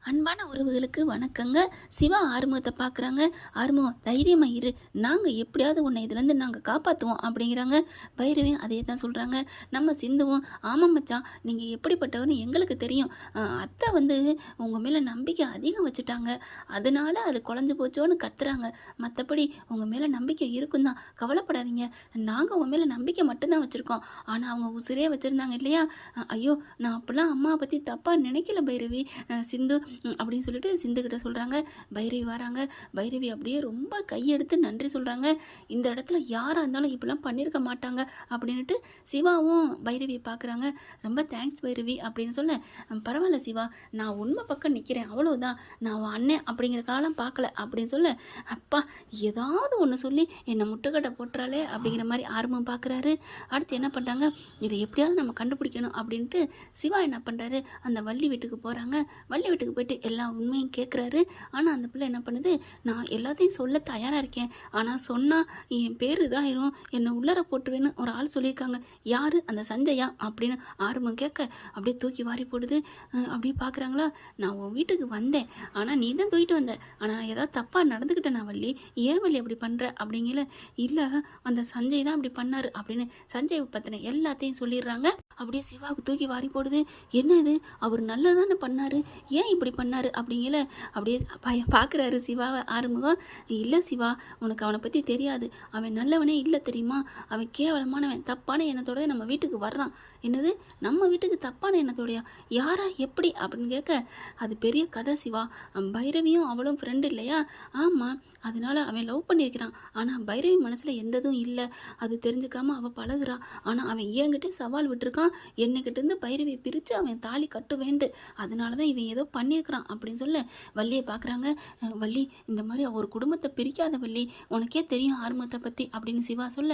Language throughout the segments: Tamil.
அன்பான உறவுகளுக்கு வணக்கங்க. சிவா ஆறுமுகத்தை பார்க்குறாங்க. ஆறுமுகம் தைரியமா இரு, நாங்கள் எப்படியாவது உன்னை இதுலேருந்து நாங்கள் காப்பாற்றுவோம் அப்படிங்கிறாங்க. பைரவியும் அதே தான் சொல்கிறாங்க. நம்ம சிந்துவும் ஆமாம் மச்சான், நீங்கள் எப்படிப்பட்டவர்னு எங்களுக்கு தெரியும். அத்தை வந்து உங்கள் மேலே நம்பிக்கை அதிகம் வச்சுட்டாங்க, அதனால அது குழஞ்சி போச்சோன்னு கத்துறாங்க. மற்றபடி உங்கள் மேலே நம்பிக்கை இருக்கும் தான், கவலைப்படாதீங்க. நாங்கள் உங்கள் மேலே நம்பிக்கை மட்டும்தான் வச்சுருக்கோம். ஆனால் அவங்க உசுரே வச்சுருந்தாங்க இல்லையா? ஐயோ, நான் அப்படிலாம் அம்மாவை பற்றி தப்பாக நினைக்கல பைரவி. சிந்து அப்படின்னு சொல்லிட்டு சிந்துக்கிட்ட சொல்கிறாங்க. பைரவி வராங்க. பைரவி அப்படியே ரொம்ப கையெடுத்து நன்றி சொல்கிறாங்க. இந்த இடத்துல யாராக இருந்தாலும் இப்படிலாம் பண்ணியிருக்க மாட்டாங்க அப்படின்ட்டு சிவாவும் பைரவியை பார்க்குறாங்க. ரொம்ப தேங்க்ஸ் பைரவி அப்படின்னு சொல்ல, பரவாயில்ல சிவா, நான் உண்மை பக்கம் நிற்கிறேன், அவ்வளோதான், நான் அவன் அண்ணன் அப்படிங்கிற காலம் பார்க்கல அப்படின்னு சொல்ல, அப்பா ஏதாவது ஒன்று சொல்லி என்னை முட்டுக்கட்டை போட்டுறாளே அப்படிங்கிற மாதிரி ஆர்வம் பார்க்குறாரு. அடுத்து என்ன பண்ணுறாங்க, இதை எப்படியாவது நம்ம கண்டுபிடிக்கணும் அப்படின்ட்டு சிவா என்ன பண்ணுறாரு, அந்த வள்ளி வீட்டுக்கு போகிறாங்க. வள்ளி வீட்டுக்கு போயிட்டு எல்லா உண்மையும் கேட்குறாரு. ஆனால் அந்த பிள்ளை என்ன பண்ணுது, நான் எல்லாத்தையும் சொல்ல தயாராக இருக்கேன், ஆனால் சொன்னால் என் பேர் இதாயிரும், என்னை உள்ளர போட்டுவேன்னு ஒரு ஆள் சொல்லியிருக்காங்க, யார் அந்த சஞ்சயா அப்படின்னு ஆரம்பம் கேட்க அப்படியே தூக்கி வாரி போடுது. அப்படியே பார்க்குறாங்களா, நான் உன் வீட்டுக்கு வந்தேன், ஆனால் நீ தான் தூக்கிட்டு வந்த, ஆனால் நான் ஏதாவது தப்பாக நடந்துக்கிட்டேன் நான் வள்ளி, ஏன் வள்ளி அப்படி பண்ணுற அப்படிங்கல, இல்லை அந்த சஞ்சய் தான் அப்படி பண்ணார் அப்படின்னு சஞ்சய் பற்றின எல்லாத்தையும் சொல்லிடுறாங்க. அப்படியே சிவாவுக்கு தூக்கி வாரி போடுது. என்ன இது, அவர் நல்லதானே பண்ணார், ஏன் இப்படி பண்ணார் அப்படிங்கல அப்படியே பார்க்குறாரு சிவாவை ஆறுமுகம். இல்லை சிவா, உனக்கு அவனை பற்றி தெரியாது, அவன் நல்லவனே இல்லை தெரியுமா, அவன் கேவலமானவன், தப்பான எண்ணத்தோட நம்ம வீட்டுக்கு வர்றான். என்னது, நம்ம வீட்டுக்கு தப்பான எண்ணத்தோடையா, யாரா எப்படி அப்படின்னு கேட்க, அது பெரிய கதை சிவா, பைரவியும் அவளும் ஃப்ரெண்டு இல்லையா, ஆமாம், அதனால அவன் லவ் பண்ணியிருக்கிறான், ஆனால் பைரவி மனசில் எந்ததும் இல்லை, அது தெரிஞ்சுக்காம அவள் பழகுறான், ஆனால் அவன் என்கிட்ட சவால் விட்டுருக்கான், என்னைக்கிட்டேருந்து பைரவியை பிரித்து அவன் தாலி கட்டுவேண்டு, அதனால தான் இவன் ஏதோ பண்ணியிருக்கிறான் அப்படின்னு சொல்ல வள்ளியை பார்க்குறாங்க. வள்ளி, இந்த மாதிரி ஒரு குடும்பத்தை பிரிக்காத வள்ளி, உனக்கே தெரியும் ஆர்மத்தை பற்றி அப்படின்னு சிவா சொல்ல,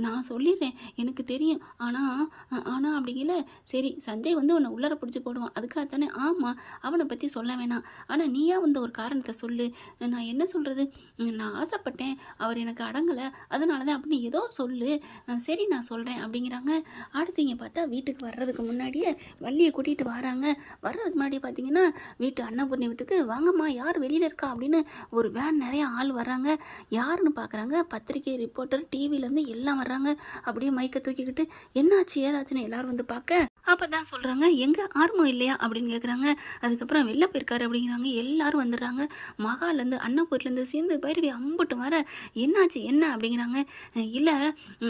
நான் சொல்லிடுறேன் எனக்கு தெரியும், ஆனால் அப்படிங்கல, சரி சஞ்சய் வந்து உன்னை உள்ளர பிடிச்சி போடுவான், அதுக்காக தானே, ஆமாம் அவனை பற்றி சொல்ல வேணாம், ஆனால் நீயா வந்து ஒரு காரணத்தை சொல்லு, நான் என்ன சொல்கிறது, நான் ஆசைப்பட்டேன், அவர் எனக்கு அடங்கலை, அதனால தான் அப்படின்னு ஏதோ சொல்லு, சரி நான் சொல்கிறேன் அப்படிங்கிறாங்க. அடுத்து இங்கே பார்த்தா வீட்டுக்கு வர்றதுக்கு முன்னாடியே வள்ளியை கூட்டிகிட்டு வராங்க. வர்றதுக்கு முன்னாடி பார்த்தீங்கன்னா வீட்டு அன்னபூர்ணி வீட்டுக்கு, வாங்கம்மா யார் வெளியில் இருக்கா அப்படின்னு ஒரு வேன் நிறைய ஆள் வர்றாங்க. யாருன்னு பார்க்குறாங்க, பத்திரிகை ரிப்போர்ட்டர், டிவிலேருந்து எல்லாம் வர்றாங்க. அப்படியே மைக்கை தூக்கிக்கிட்டு என்னாச்சு ஏதாச்சுன்னு எல்லாரும் வந்து பார்க்க, அப்போ தான் சொல்கிறாங்க, எங்கே ஆர்வம் இல்லையா அப்படின்னு கேட்குறாங்க. அதுக்கப்புறம் வெளில போயிருக்காரு அப்படிங்கிறாங்க. எல்லாரும் வந்துடுறாங்க. மகாலேருந்து அன்னபூர்லேருந்து சேர்ந்து பைரவி அம்புட்டு வர, என்னாச்சு என்ன அப்படிங்கிறாங்க. இல்லை,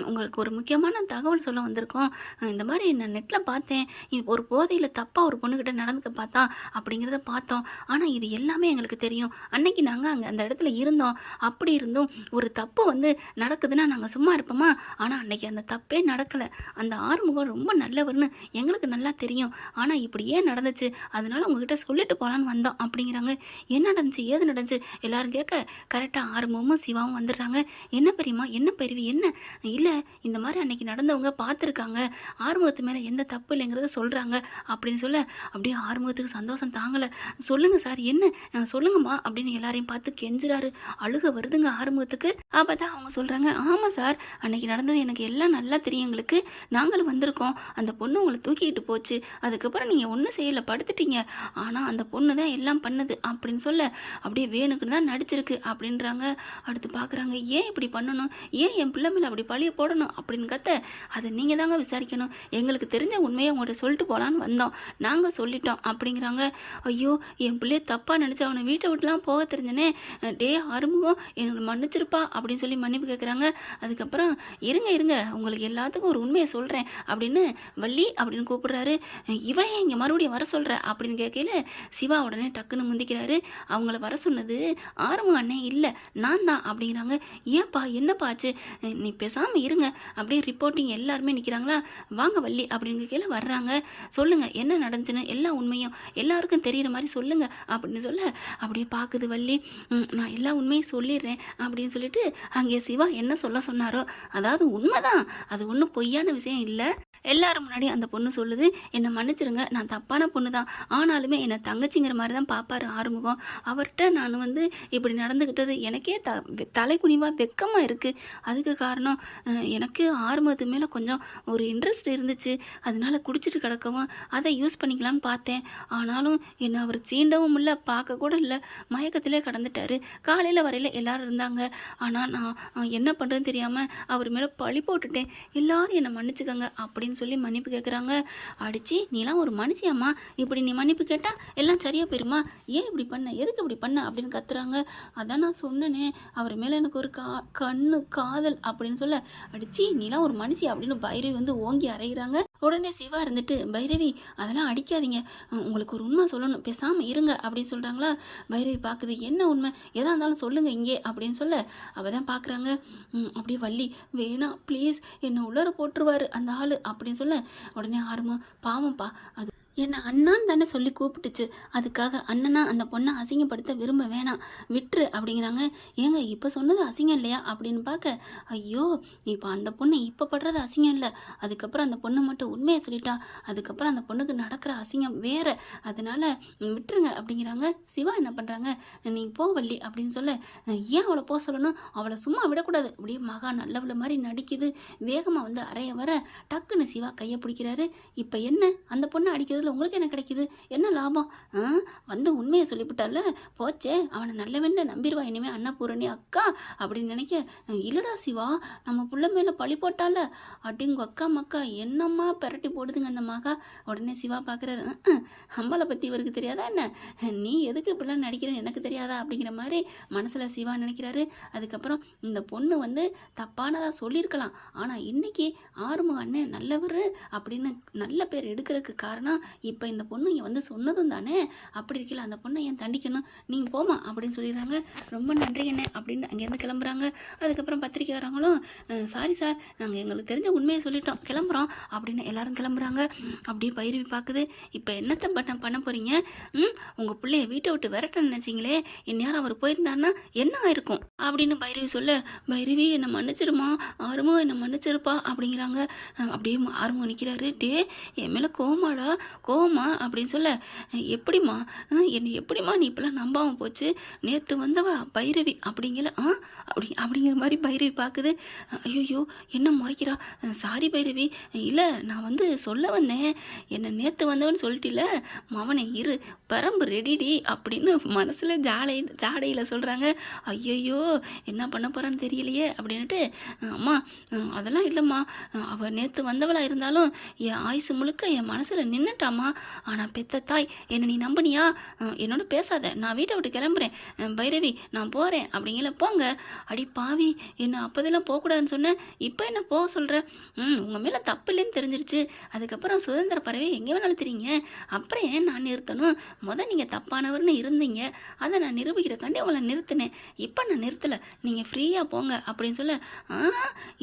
உங்களுக்கு ஒரு முக்கியமான தகவல் சொல்ல வந்திருக்கோம், இந்த மாதிரி நான் நெட்டில் பார்த்தேன், ஒரு போதையில் தப்பாக ஒரு பொண்ணுக்கிட்ட நடந்துக்க பார்த்தா அப்படிங்கிறத பார்த்தோம், ஆனால் இது எல்லாமே எங்களுக்கு தெரியும், அன்னைக்கு நாங்கள் அங்கே அந்த இடத்துல இருந்தோம், அப்படி இருந்தும் ஒரு தப்பு வந்து நடக்குதுன்னா நாங்கள் சும்மா இருப்போமா, ஆனால் அன்னைக்கு அந்த தப்பே நடக்கலை, அந்த ஆறுமுகம் ரொம்ப நல்லவர்னு எங்களுக்கு நல்லா தெரியும், ஆனால் இப்படி ஏன் நடந்துச்சு, அதனால உங்ககிட்ட சொல்லிட்டு போகலான்னு வந்தோம் அப்படிங்கிறாங்க. என்ன நடந்துச்சு ஏது நடந்துச்சு எல்லாரும் கேட்க, கரெக்டாக ஆறுமுகமும் சிவாவும் வந்துடுறாங்க. என்ன பெரியம்மா, என்ன பெரியவி, என்ன, இல்லை இந்த மாதிரி அன்னைக்கு நடந்தவங்க பார்த்துருக்காங்க, ஆறுமுகத்து மேலே எந்த தப்பு இல்லைங்கிறத சொல்கிறாங்க அப்படின்னு சொல்ல, அப்படியே ஆறுமுகத்துக்கு சந்தோஷம் தாங்கலை. சொல்லுங்கள் சார் என்ன, சொல்லுங்கம்மா அப்படின்னு எல்லாரையும் பார்த்து கெஞ்சுறாரு. அழுக வருதுங்க ஆறுமுகத்துக்கு. அப்போ தான் அவங்க சொல்கிறாங்க, ஆமாம் சார், அன்னைக்கு நடந்தது எனக்கு எல்லாம் நல்லா தெரியும், எங்களுக்கு நாங்களும் வந்திருக்கோம், அந்த பொண்ணு உங்களை தூக்கிட்டு போச்சு, அதுக்கப்புறம் நீங்கள் ஒன்றும் செய்யலை படுத்துட்டீங்க, ஆனால் அந்த பொண்ணு தான் எல்லாம் பண்ணுது அப்படின்னு சொல்ல, அப்படியே வேணுக்குன்னு தான் நடிச்சிருக்கு அப்படின்றாங்க. அடுத்து பார்க்குறாங்க, ஏன் இப்படி பண்ணணும், ஏன் என் பிள்ளை மேலே அப்படி பழிய போடணும் அப்படின்னு கத்த, அதை நீங்கள் தாங்க விசாரிக்கணும், எங்களுக்கு தெரிஞ்ச உண்மையை உங்கள்கிட்ட சொல்லிட்டு போகலான்னு வந்தோம், நாங்கள் சொல்லிட்டோம் அப்படிங்கிறாங்க. ஐயோ, என் பிள்ளைய தப்பாக நினச்சி அவனை வீட்டை விட்டுலாம் போக தெரிஞ்சனே, டே ஆறுமுகம் எங்களை மன்னிச்சிருப்பா அப்படின்னு சொல்லி மன்னிப்பு கேட்குறாங்க. அதுக்கப்புறம் இருங்க இருங்க, உங்களுக்கு எல்லாத்துக்கும் ஒரு உண்மையை சொல்கிறேன் அப்படின்னு வள்ளி அப்படின்னு கூப்பிடுறாரு. இவளையே இங்கே மறுபடியும் வர சொல்கிற அப்படின்னு கேட்கல, சிவா உடனே டக்குன்னு முந்திக்கிறாரு. அவங்கள வர சொன்னது ஆறுமுக அண்ணே இல்லை, நான் தான் அப்படிங்கிறாங்க. ஏன்ப்பா என்னப்பா ஆச்சு, நீ பேசாமல் இருங்க, அப்படியே ரிப்போர்ட்டிங் எல்லாருமே நிற்கிறாங்களா, வாங்க வள்ளி அப்படின்னு கீழே வர்றாங்க. சொல்லுங்கள் என்ன நடந்துச்சுன்னு எல்லா உண்மையும் எல்லாருக்கும் தெரிகிற மாதிரி சொல்லுங்கள் அப்படின்னு சொல்ல, அப்படியே பார்க்குது வள்ளி. நான் எல்லா உண்மையும் சொல்லிடுறேன் அப்படின்னு சொல்லிட்டு, அங்கே சிவா என்ன சொல்ல சொன்னாரோ, அதாவது உண்மைதான், அது ஒன்றும் பொய்யான விஷயம் இல்லை, எல்லாரும் முன்னாடி அந்த பொண்ணு சொல்லுது, என்னை மன்னிச்சிருங்க, நான் தப்பான பொண்ணு தான், ஆனாலுமே என்னை தங்கச்சிங்கிற மாதிரி தான் பார்ப்பாரு ஆறுமுகம். அவர்கிட்ட நான் வந்து இப்படி நடந்துக்கிட்டது எனக்கே தலைக்குனிவாக வெக்கமாக இருக்குது. அதுக்கு காரணம் எனக்கு ஆறுமுகத்து மேலே கொஞ்சம் ஒரு இன்ட்ரெஸ்ட் இருந்துச்சு. அதனால குடிச்சிட்டு கிடக்கவும் அதை யூஸ் பண்ணிக்கலான்னு பார்த்தேன். ஆனாலும் என்னை அவர் சீண்டவும் இல்லை, பார்க்க கூட இல்லை, மயக்கத்திலே கடந்துட்டார். காலையில் வரையில் எல்லோரும் இருந்தாங்க. ஆனால் நான் என்ன பண்ணுறதுன்னு தெரியாமல் அவர் மேலே பழி போட்டுட்டேன். எல்லாரும் என்னை மன்னிச்சுக்கோங்க அப்படின்னு சொல்லி மன்னிப்பு கேட்குறாங்க. அடித்து நீலாம் ஒரு மனுஷியாம்மா, இப்படி நீ மன்னிப்பு கேட்டால் எல்லாம் சரியாக போயிருமா, ஏன் இப்படி பண்ண, எதுக்கு இப்படி பண்ண அப்படின்னு கத்துறாங்க. அதான் நான் சொன்னேனே, அவர் மேலே எனக்கு ஒரு கண்ணு காதல் அப்படின்னு சொல்ல, அடிச்சு நீலாம் ஒரு மனுஷி அப்படின்னு பைரவி வந்து ஓங்கி அறைகிறாங்க. உடனே சிவா இருந்துட்டு, பைரவி அதெல்லாம் அடிக்காதீங்க, உங்களுக்கு ஒரு உண்மை சொல்லணும், பேசாமல் இருங்க அப்படின்னு சொல்கிறாங்களா. பைரவி பார்க்குது, என்ன உண்மை, எதாக இருந்தாலும் சொல்லுங்கள் இங்கே அப்படின்னு சொல்ல, அவள் தான் பார்க்குறாங்க. அப்படியே வள்ளி, வேணாம் ப்ளீஸ், என்னை உள்ளர போட்டுருவார் அந்த ஆள் அப்படின்னு சொல்ல, உடனே ஆரம்பம், பாவம்ப்பா, அது என்னை அண்ணான்னு தானே சொல்லி கூப்பிட்டுச்சு, அதுக்காக அண்ணனா அந்த பொண்ணை அசிங்கப்படுத்த விரும்ப வேணாம், விட்டுரு அப்படிங்கிறாங்க. ஏங்க இப்போ சொன்னது அசிங்கம் இல்லையா அப்படின்னு பார்க்க, ஐயோ இப்போ அந்த பொண்ணு இப்போ படுறது அசிங்கம் இல்லை, அதுக்கப்புறம் அந்த பொண்ணு மட்டும் உண்மையை சொல்லிட்டா, அதுக்கப்புறம் அந்த பொண்ணுக்கு நடக்கிற அசிங்கம் வேறு, அதனால விட்டுருங்க அப்படிங்கிறாங்க. சிவா என்ன பண்ணுறாங்க, நீங்கள் போ வள்ளி அப்படின்னு சொல்ல, ஏன் அவளை போக சொல்லணும், அவளை சும்மா விடக்கூடாது, அப்படியே மகா நல்லவள மாதிரி நடிக்குது. வேகமாக வந்து அறைய வர டக்குன்னு சிவா கையை பிடிக்கிறாரு. இப்போ என்ன அந்த பொண்ணை அடிக்கிறது உங்களுக்கு என்ன கிடைக்குது, என்ன லாபம், வந்து உண்மையை சொல்லிவிட்டால போச்சே, அவனை நல்லவென்ன நம்பிடுவா இனிமே அன்னபூரணி அக்கா அப்படின்னு நினைக்க, இல்லடா சிவா நம்ம புள்ள மேலே பழி போட்டால அப்படிங்க அக்கா மக்கா என்னம்மா பெரட்டி போடுதுங்க அந்த மகா. உடனே சிவா பார்க்குறாரு, அம்பாளை பற்றி இவருக்கு தெரியாதா என்ன, நீ எதுக்கு இப்படிலாம் நடிக்கிறேன்னு எனக்கு தெரியாதா அப்படிங்கிற மாதிரி மனசில் சிவா நினைக்கிறாரு. அதுக்கப்புறம் இந்த பொண்ணு வந்து தப்பானதாக சொல்லியிருக்கலாம், ஆனால் இன்னைக்கு ஆறுமுக அண்ணன் நல்லவர் அப்படின்னு நல்ல பேர் எடுக்கிறதுக்கு காரணம் இப்போ இந்த பொண்ணு இங்கே வந்து சொன்னதும் தானே, அப்படி இருக்கல அந்த பொண்ணை ஏன் தண்டிக்கணும், நீங்கள் போமா அப்படின்னு சொல்லிடுறாங்க. ரொம்ப நன்றி என்ன அப்படின்னு அங்கேருந்து கிளம்புறாங்க. அதுக்கப்புறம் பத்திரிக்கைக்காரங்களும், சாரி சார், நாங்கள் எங்களுக்கு தெரிஞ்ச உண்மையை சொல்லிட்டோம், கிளம்புறோம் அப்படின்னு எல்லாரும் கிளம்புறாங்க. அப்படியே பைரவி பார்க்குது, இப்போ என்னத்தை பண்ண போகிறீங்க, உங்கள் பிள்ளைய வீட்டை விட்டு விரட்ட நினச்சிங்களே, இந்நேரம் அவர் போயிருந்தாருன்னா என்ன ஆயிருக்கும் அப்படின்னு பைரவி சொல்ல, பைரவி என்னை மன்னிச்சிருமா, ஆறுமுகம் என்னை மன்னிச்சிருப்பா அப்படிங்கிறாங்க. அப்படியே ஆறுமுகம் நிற்கிறாரு, டே என் மேலே கோவமா அப்படின்னு சொல்ல, எப்படிம்மா என்னை எப்படிம்மா நீ இப்பெல்லாம் நம்பாமல் போச்சு, நேற்று வந்தவ பைரவி அப்படிங்கல அப்படிங்கிற மாதிரி பைரவி பார்க்குது. ஐயோ என்ன முறைக்கிறா, சாரி பைரவி, இல்லை நான் வந்து சொல்ல வந்தேன், என்னை நேற்று வந்தவன்னு சொல்லிட்டில, மவனை இரு பரம்பு ரெடிடி அப்படின்னு மனசில் ஜாடையில் சொல்கிறாங்க. ஐயோ என்ன பண்ண போகிறான்னு தெரியலையே அப்படின்ட்டு, அம்மா அதெல்லாம் இல்லைம்மா, அவள் நேற்று வந்தவளாக இருந்தாலும் என் ஆயுசு முழுக்க என் மனசில் நின்றுட்டாம்மா, ஆனால் பெத்த தாய் என்னை நீ நம்பினியா, என்னோட பேசாத, நான் வீட்டை விட்டு கிளம்புறேன் பைரவி, நான் போகிறேன் அப்படிங்கல, போங்க. அடி பாவி, என்ன அப்போதெல்லாம் போகக்கூடாதுன்னு சொன்னேன், இப்போ என்ன போக சொல்கிற, உங்கள் மேலே தப்பு இல்லைன்னு தெரிஞ்சிருச்சு, அதுக்கப்புறம் சுதந்திர பறவை எங்கே வேணாலும் தெரியுங்க, அப்புறம் ஏன் நான் நிறுத்தணும், நீங்கள் தப்பானவர்னு இருந்தீங்க, அதை நான் நிரூபிக்கிறக்காண்டி உங்களை நிறுத்தினேன், இப்போ நான் நிறுத்தலை, நீங்கள் ஃப்ரீயாக போங்க அப்படின்னு சொல்ல,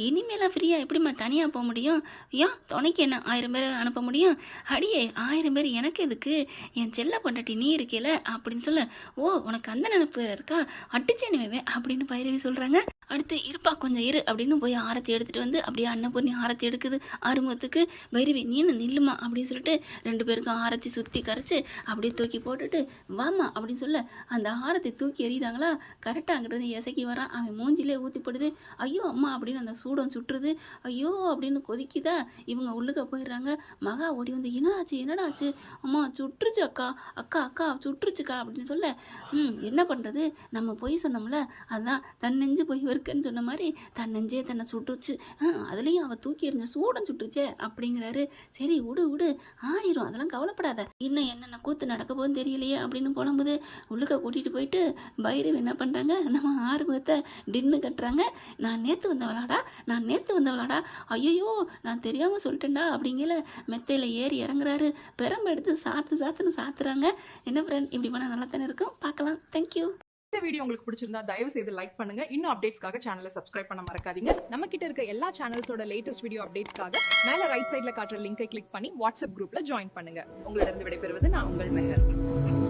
இனிமேலாம் ஃப்ரீயாக எப்படிம்மா தனியாக போக முடியும், ஏன் துணைக்கு என்ன 1000 பேரை அனுப்ப முடியும், அடியே 1000 பேர் எனக்கு எதுக்கு, என் செல்ல பொண்டாட்டி நீ இருக்கல அப்படின்னு சொல்ல, ஓ உனக்கு அந்த நினைப்பு வேறு இருக்கா, அட்டிச்சேனுவே அப்படின்னு பைரவி சொல்கிறாங்க. அடுத்து இருப்பா கொஞ்சம் இரு அப்படின்னு போய் ஆரத்தி எடுத்துகிட்டு வந்து அப்படியே அன்னபூர்ணி ஆரத்தி எடுக்குது ஆறுமுகத்துக்கு. பைரவி நீனு நில்லுமா அப்படின்னு சொல்லிட்டு 2 பேருக்கும் ஆரத்தி சுற்றி கரைச்சி அப்படியே தூக்கி போட்டுட்டு வாமா அப்படின்னு சொல்ல, அந்த ஆரத்தி தூக்கி எறிகிறாங்களா, கரெக்டாக அங்கிட்டு இசைக்கி வரான், அவன் மூஞ்சிலே ஊற்றிப்படுது. ஐயோ அம்மா அப்படின்னு அந்த சூடம் சுட்டுருது. ஐயோ அப்படின்னு கொதிக்குதா, இவங்க உள்ளுக்க போயிடுறாங்க. மகா ஓடி வந்து என்னடா ஆச்சு அம்மா, சுட்டுருச்சு அக்கா அக்கா அக்கா சுட்டுருச்சுக்கா அப்படின்னு சொல்ல, என்ன பண்ணுறது, நம்ம போய் சொன்னோம்ல, அதுதான் தன் நெஞ்சு போய் இருக்குன்னு சொன்ன மாதிரி தன் நெஞ்சே தன்னை சுட்டுருச்சு, அதுலேயும் அவள் தூக்கி எறிஞ்ச சூடம் சுட்டுருச்சே அப்படிங்கிறாரு. சரி விடு ஆறிடும், அதெல்லாம் கவலைப்படாத, இன்னும் என்னென்ன கூத்து நடக்க போகுதுன்னு தெரியலையே அப்படின்னு புலம்புது. உள்ளுக்க கூட்டிகிட்டு போயிட்டு பைரவ் என்ன பண்ணுறாங்க, நம்ம ஆறுமுகத்தை டின்னு கட்டுறாங்க. நான் நேற்று வந்தவளாடா, ஐயோ நான் தெரியாமல் சொல்லிட்டேன்டா அப்படிங்கிற மெத்தையில் ஏறி இறங்குறாரு. பெரம்பு எடுத்து சாத்துன்னு சாத்துறாங்க. என்ன ஃப்ரெண்ட், இப்படி பண்ணால் நல்லா தானே இருக்கும், பார்க்கலாம். தேங்க்யூ. இந்த வீடியோ உங்களுக்கு பிடிச்சிருந்தா தயவு செய்து லைக் பண்ணுங்க. இன்னும் அப்டேட்ஸ்க்காக சேனலை சப்ஸ்கிரைப் பண்ண மறக்காதீங்க. நம்ம கிட்ட இருக்க எல்லா சேனல்ஸோட லேட்டஸ்ட் வீடியோ அப்டேட்ஸ்க்காக மேல ரைட் சைடுல காட்டுற லிங்கை கிளிக் பண்ணி வாட்ஸ்அப் குரூப்ல ஜாயின் பண்ணுங்க. உங்களிடம் விடைபெறுவது நான் உங்கள் மெஹர்.